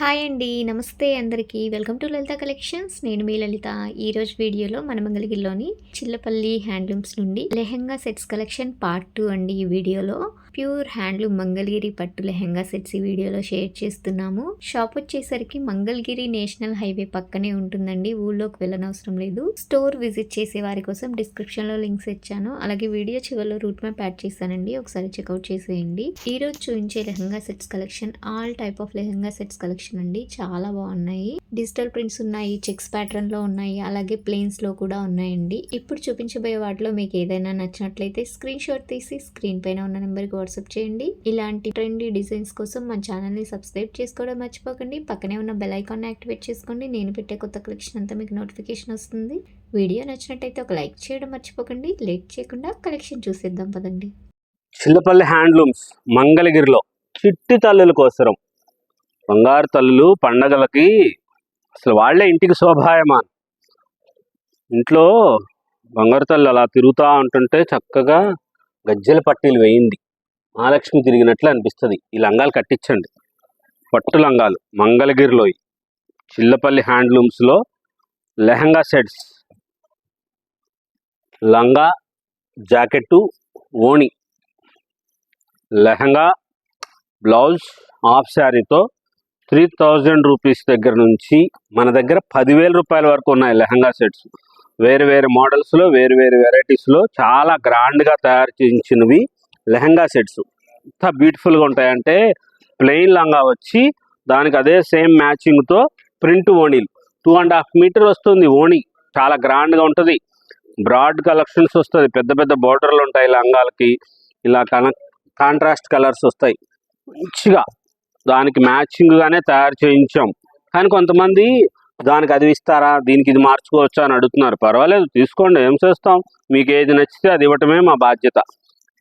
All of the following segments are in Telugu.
హాయ్ అండి. నమస్తే అందరికీ. Welcome to Lalitha collections. నేను మీ లలిత. ఈరోజు వీడియోలో మన మంగళగిరిలోని చిల్లపల్లి హ్యాండ్లూమ్స్ నుండి లెహెంగా సెట్స్ కలెక్షన్ పార్ట్ 2 అండి. ఈ వీడియోలో ప్యూర్ హ్యాండ్లూమ్ మంగళగిరి పట్టు లెహెంగా సెట్స్ ఈ వీడియోలో షేర్ చేస్తున్నాము. షాప్ వచ్చేసరికి మంగళగిరి నేషనల్ హైవే పక్కనే ఉంటుందండి. ఊళ్ళోకి వెళ్ళనవసరం లేదు. స్టోర్ విజిట్ చేసే వారి కోసం డిస్క్రిప్షన్లో లింక్స్ ఇచ్చాను. అలాగే వీడియో చివరిలో రూట్ మ్యాప్ యాడ్ చేశానండి. ఒకసారి చెక్అవుట్ చేసేయండి. ఈ రోజు చూపించే lehenga sets collection all type of lehenga sets collection అండి. చాలా బాగున్నాయి. డిజిటల్ ప్రింట్స్ ఉన్నాయి, చెక్స్ ప్యాటర్న్ లో ఉన్నాయి, అలాగే ప్లేన్స్ లో కూడా ఉన్నాయండి. ఇప్పుడు చూపించబోయే వాటిలో మీకు ఏదైనా నచ్చినట్లయితే స్క్రీన్ షాట్ తీసి స్క్రీన్ పైన ఉన్న నెంబర్ కి వాట్సాప్ చేయండి. ఇలాంటి ట్రెండీ డిజైన్స్ కోసం మన ఛానల్ ని సబ్స్క్రైబ్ చేసుకోవడం మర్చిపోకండి. పక్కనే ఉన్న బెల్ ఐకాన్ యాక్టివేట్ చేసుకోండి. నేను పెట్టే కొత్త కలెక్షన్ అంతా మీకు నోటిఫికేషన్ వస్తుంది. వీడియో నచ్చినట్టయితే ఒక లైక్ చేయడం మర్చిపోకండి. లేట్ చేయకుండా కలెక్షన్ చూసేద్దాం పదండి. చిల్లపల్లి హ్యాండ్లూమ్స్ మంగళగిరిలో చిట్టి తల్లుల కోసరం బంగారు తల్లులు పండగలకి అసలు వాళ్ళే ఇంటికి శోభాయమాన్. ఇంట్లో బంగారు తల్లు అలా తిరుగుతూ ఉంటుంటే చక్కగా గజ్జెల పట్టీలు వేయింది మహాలక్ష్మి తిరిగినట్లు అనిపిస్తుంది. ఈ లంగాలు కట్టించండి, పట్టు లంగాలు మంగళగిరిలో చిల్లపల్లి హ్యాండ్లూమ్స్లో లెహంగా సెట్స్, లంగా జాకెట్టు ఓణి, లెహంగా బ్లౌజ్ హాఫ్ శారీతో 3000 రూపీస్ దగ్గర నుంచి మన దగ్గర 10,000 రూపాయల వరకు ఉన్నాయి లెహంగా సెట్స్. వేరు వేరు మోడల్స్లో వేరు వేరు వెరైటీస్లో చాలా గ్రాండ్గా తయారు చేయించినవి లెహంగా సెట్స్. ఎంత బ్యూటిఫుల్గా ఉంటాయంటే ప్లెయిన్ లంగా వచ్చి దానికి అదే సేమ్ మ్యాచింగ్తో ప్రింట్ ఓణీలు 2.5 మీటర్ వస్తుంది. ఓణి చాలా గ్రాండ్గా ఉంటుంది. బ్రాడ్ కలెక్షన్స్ వస్తుంది. పెద్ద పెద్ద బోర్డర్లు ఉంటాయి లంగాలకి. ఇలా కాంట్రాస్ట్ కలర్స్ వస్తాయి. మంచిగా దానికి మ్యాచింగ్గానే తయారు చేయించాం. కానీ కొంతమంది దానికి అది ఇస్తారా, దీనికి ఇది మార్చుకోవచ్చా అని అడుగుతున్నారు. పర్వాలేదు, తీసుకోండి, ఏం చేస్తాం. మీకు ఏది నచ్చితే అది ఇవ్వటమే మా బాధ్యత.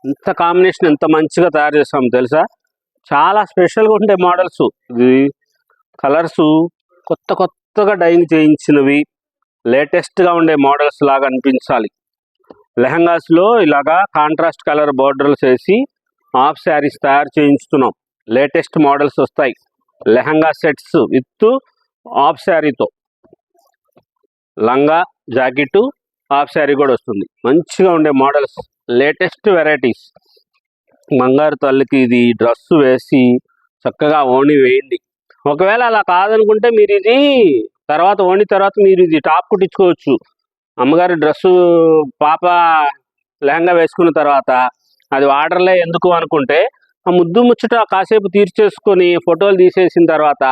ఇంత కాంబినేషన్ ఎంత మంచిగా తయారు చేస్తాం తెలుసా. చాలా స్పెషల్గా ఉంటాయి మోడల్స్. ఇది కలర్స్ కొత్త కొత్తగా డైయింగ్ చేయించినవి, లేటెస్ట్గా ఉండే మోడల్స్ లాగా అనిపించాలి. లెహంగాస్లో ఇలాగా కాంట్రాస్ట్ కలర్ బోర్డర్స్ వేసి హాఫ్ శారీస్ తయారు చేయించుతున్నాం. లేటెస్ట్ మోడల్స్ వస్తాయి. లెహంగా సెట్స్ విత్ హాఫ్ శారీతో లంగా జాకెట్ హాఫ్ శారీ కూడా వస్తుంది. మంచిగా ఉండే మోడల్స్, లేటెస్ట్ వెరైటీస్. బంగారు తల్లికి ఇది డ్రెస్సు వేసి చక్కగా ఓణి వేయండి. ఒకవేళ అలా కాదనుకుంటే మీరు ఇది తర్వాత ఓణి తర్వాత మీరు ఇది టాప్ కుట్టించుకోవచ్చు. అమ్మగారి డ్రెస్సు పాప లెహంగా వేసుకున్న తర్వాత అది వాడర్లే ఎందుకు అనుకుంటే ఆ ముద్దు ముచ్చట కాసేపు తీర్చేసుకొని ఫోటోలు తీసేసిన తర్వాత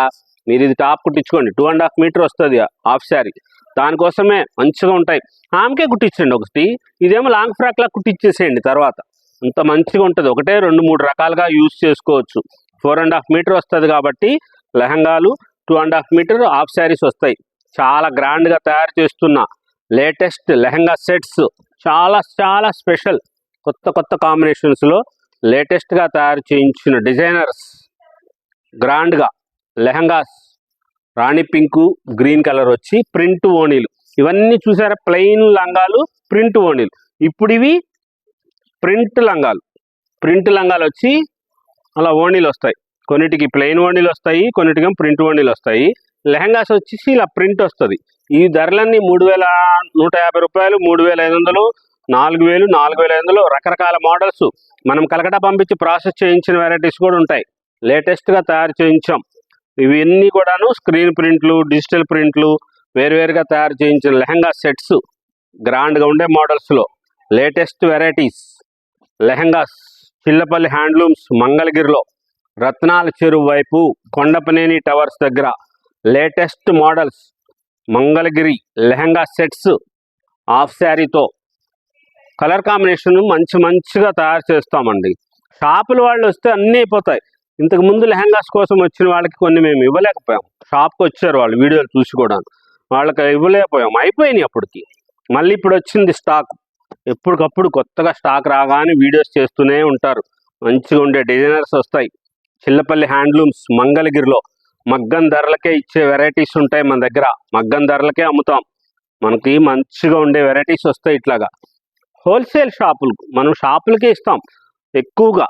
మీరు ఇది టాప్ కుట్టించుకోండి. 2.5 మీటర్ వస్తుంది హాఫ్ శారీ. దానికోసమే మంచిగా ఉంటాయి. ఆమెకే కుట్టించండి ఒకటి, ఇదేమో లాంగ్ ఫ్రాక్లా కుట్టించేసేయండి తర్వాత. అంత మంచిగా ఉంటుంది. ఒకటే 2-3 రకాలుగా యూజ్ చేసుకోవచ్చు. 4.5 మీటర్ వస్తుంది కాబట్టి లెహంగాలు 2.5 మీటర్ హాఫ్ శారీస్ వస్తాయి. చాలా గ్రాండ్గా తయారు చేస్తున్న లేటెస్ట్ లెహంగా సెట్స్, చాలా చాలా స్పెషల్. కొత్త కొత్త కాంబినేషన్స్లో లేటెస్ట్గా తయారు చేయించిన డిజైనర్స్ గ్రాండ్గా లెహంగాస్. రాణి పింకు గ్రీన్ కలర్ వచ్చి ప్రింట్ ఓణీలు. ఇవన్నీ చూసారా, ప్లెయిన్ లంగాలు ప్రింట్ ఓణీలు. ఇప్పుడు ఇవి ప్రింట్ లంగాలు. ప్రింట్ లంగాలు వచ్చి అలా ఓణీలు వస్తాయి. కొన్నిటికి ప్లెయిన్ ఓణీలు వస్తాయి, కొన్నిటికి ప్రింట్ ఓణీలు వస్తాయి. లెహంగాస్ వచ్చేసి ఇలా ప్రింట్ వస్తుంది. ఈ ధరలన్నీ 3,150 రూపాయలు, 3,500, 4,000, 4,500 రకరకాల మోడల్స్. మనం కలకటా పంపించి ప్రాసెస్ చేయించిన వెరైటీస్ కూడా ఉంటాయి. లేటెస్ట్గా తయారు చేయించాం. ఇవన్నీ కూడాను స్క్రీన్ ప్రింట్లు, డిజిటల్ ప్రింట్లు వేరువేరుగా తయారు చేయించిన లెహంగా సెట్స్. గ్రాండ్గా ఉండే మోడల్స్లో latest varieties lehengas. Chillapalli handlooms మంగళగిరిలో రత్నాల చెరువు వైపు కొండపనేని టవర్స్ దగ్గర latest models Mangalagiri lehenga sets half శారీతో కలర్ కాంబినేషన్ మంచిగా తయారు చేస్తామండి. షాపుల వాళ్ళు వస్తే అన్నీ అయిపోతాయి. ఇంతకుముందు లెహంగాస్ కోసం వచ్చిన వాళ్ళకి కొన్ని మేము ఇవ్వలేకపోయాం. షాప్కి వచ్చారు వాళ్ళు వీడియోలు చూసి కూడా, వాళ్ళకి ఇవ్వలేకపోయాం, అయిపోయినాయి అప్పటికి. మళ్ళీ ఇప్పుడు వచ్చింది స్టాక్. ఎప్పటికప్పుడు కొత్తగా స్టాక్ రాగానే వీడియోస్ చేస్తూనే ఉంటారు. మంచిగా ఉండే డిజైనర్స్ వస్తాయి. చిల్లపల్లి హ్యాండ్లూమ్స్ మంగళగిరిలో మగ్గం ధరలకే ఇచ్చే వెరైటీస్ ఉంటాయి మన దగ్గర. మగ్గం ధరలకే అమ్ముతాం. మనకి మంచిగా ఉండే వెరైటీస్ వస్తాయి. ఇట్లాగా హోల్సేల్ షాపులు, మనం షాపులకే ఇస్తాం ఎక్కువగా.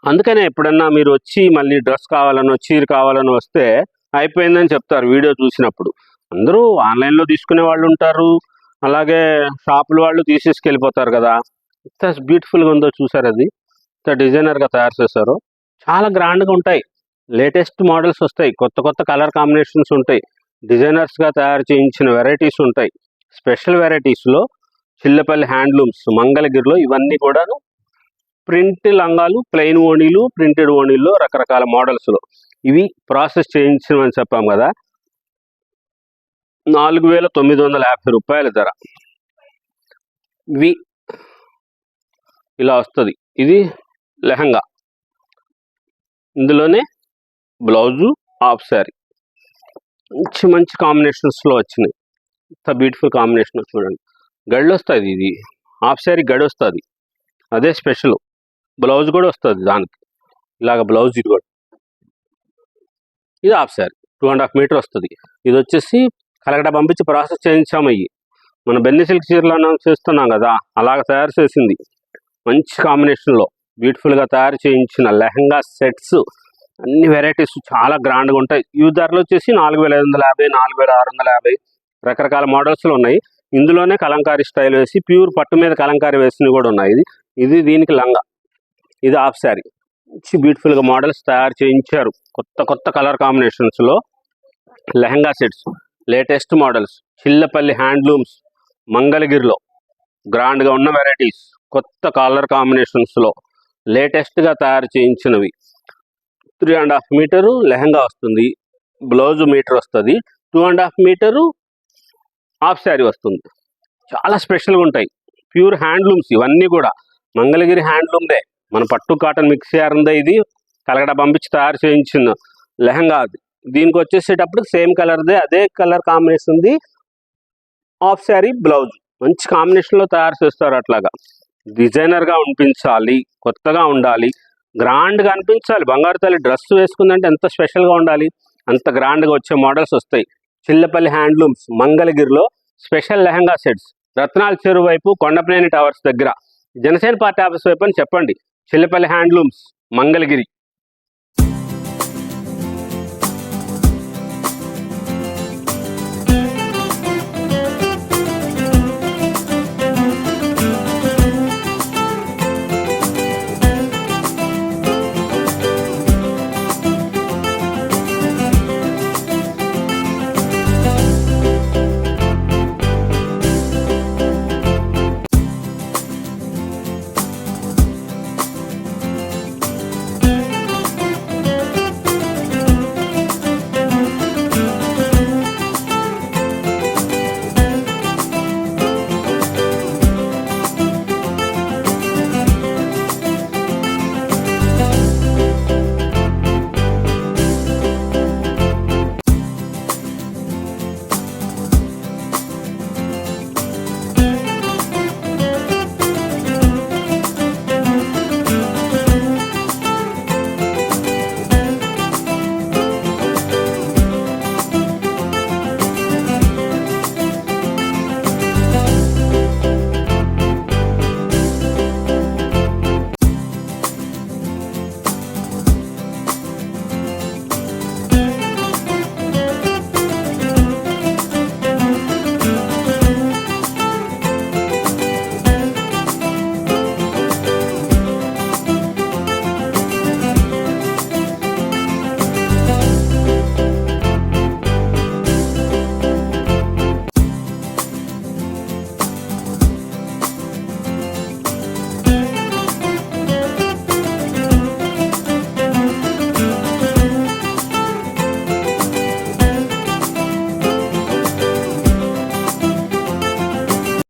అందుకనే ఎప్పుడన్నా మీరు వచ్చి మళ్ళీ డ్రెస్ కావాలనో చీర కావాలనో వస్తే అయిపోయిందని చెప్తారు వీడియో చూసినప్పుడు. అందరూ ఆన్లైన్లో తీసుకునే వాళ్ళు ఉంటారు, అలాగే షాపుల వాళ్ళు తీసేసుకెళ్ళిపోతారు కదా. ఎంత బ్యూటిఫుల్గా ఉందో చూసారు, అది ఎంత డిజైనర్గా తయారు చేశారో. చాలా గ్రాండ్గా ఉంటాయి, లేటెస్ట్ మోడల్స్ వస్తాయి, కొత్త కొత్త కలర్ కాంబినేషన్స్ ఉంటాయి, డిజైనర్స్గా తయారు చేయించిన వెరైటీస్ ఉంటాయి. స్పెషల్ వెరైటీస్లో చిల్లపల్లి హ్యాండ్లూమ్స్ మంగళగిరిలో ఇవన్నీ కూడాను ప్రింట్ లంగాలు, ప్లెయిన్ ఓణీలు, ప్రింటెడ్ ఓణీల్లో రకరకాల మోడల్స్లో ఇవి ప్రాసెస్ చేయించమని చెప్పాం కదా. 4,950 రూపాయల ధర. ఇవి ఇలా వస్తుంది. ఇది లెహంగా, ఇందులోనే బ్లౌజు, హాఫ్ శారీ, మంచి మంచి కాంబినేషన్స్లో వచ్చినాయి. ఇంత బ్యూటిఫుల్ కాంబినేషన్ చూడండి. గడి వస్తుంది, ఇది హాఫ్ శారీ గడి వస్తుంది, అదే స్పెషల్. బ్లౌజ్ కూడా వస్తుంది దానికి, ఇలాగ బ్లౌజ్. ఇది కూడా ఇది హాఫ్ శారీ 2.5 మీటర్ వస్తుంది. ఇది వచ్చేసి కలకడ పంపించి ప్రాసెస్ చేయించాము. అయ్యి మన బెన్ని సిల్క్ చీరలు అనౌన్స్ చేస్తున్నాం కదా, అలాగ తయారు చేసింది. మంచి కాంబినేషన్లో బ్యూటిఫుల్గా తయారు చేయించిన లెహంగా సెట్స్, అన్ని వెరైటీస్ చాలా గ్రాండ్గా ఉంటాయి. ఈ ధరలు వచ్చేసి 4,550, 4,650 రకరకాల మోడల్స్లో ఉన్నాయి. ఇందులోనే కలంకారీ స్టైల్ వేసి ప్యూర్ పట్టు మీద కలంకారీ వేసినవి కూడా ఉన్నాయి. ఇది దీనికి లంగా, ఇది హాఫ్ శారీ. మంచి బ్యూటిఫుల్గా మోడల్స్ తయారు చేయించారు. కొత్త కొత్త కలర్ కాంబినేషన్స్లో lehenga sets, latest models, Chillapalli handlooms మంగళగిరిలో గ్రాండ్గా ఉన్న వెరైటీస్, కొత్త కలర్ కాంబినేషన్స్లో లేటెస్ట్గా తయారు చేయించినవి. 3.5 మీటరు లెహంగా వస్తుంది, బ్లౌజ్ మీటర్ వస్తుంది, 2.5 మీటరు హాఫ్ శారీ వస్తుంది. చాలా స్పెషల్గా ఉంటాయి. ప్యూర్ హ్యాండ్లూమ్స్ ఇవన్నీ కూడా మంగళగిరి హ్యాండ్లూమ్దే, మన పట్టు కాటన్ మిక్స్ చేరిందే. ఇది కలకడ పంపించి తయారు చేయించిన లెహంగా. అది దీనికి వచ్చేసేటప్పుడు సేమ్ కలర్దే, అదే కలర్ కాంబినేషన్ది హాఫ్ శారీ బ్లౌజ్. మంచి కాంబినేషన్లో తయారు చేస్తారు. అట్లాగా డిజైనర్గా అనిపించాలి, కొత్తగా ఉండాలి, గ్రాండ్గా అనిపించాలి. బంగారు తల్లి డ్రెస్ వేసుకుందంటే ఎంత స్పెషల్గా ఉండాలి, అంత గ్రాండ్గా వచ్చే మోడల్స్ వస్తాయి. చిల్లపల్లి హ్యాండ్లూమ్స్ మంగళగిరిలో స్పెషల్ లెహంగా సెట్స్, రత్నాల చెరువు వైపు కొండపనేని టవర్స్ దగ్గర, జనసేన పార్టీ ఆఫీస్ వైపు అని చెప్పండి. చిల్లపల్లి హ్యాండ్లూమ్స్ మంగళగిరి.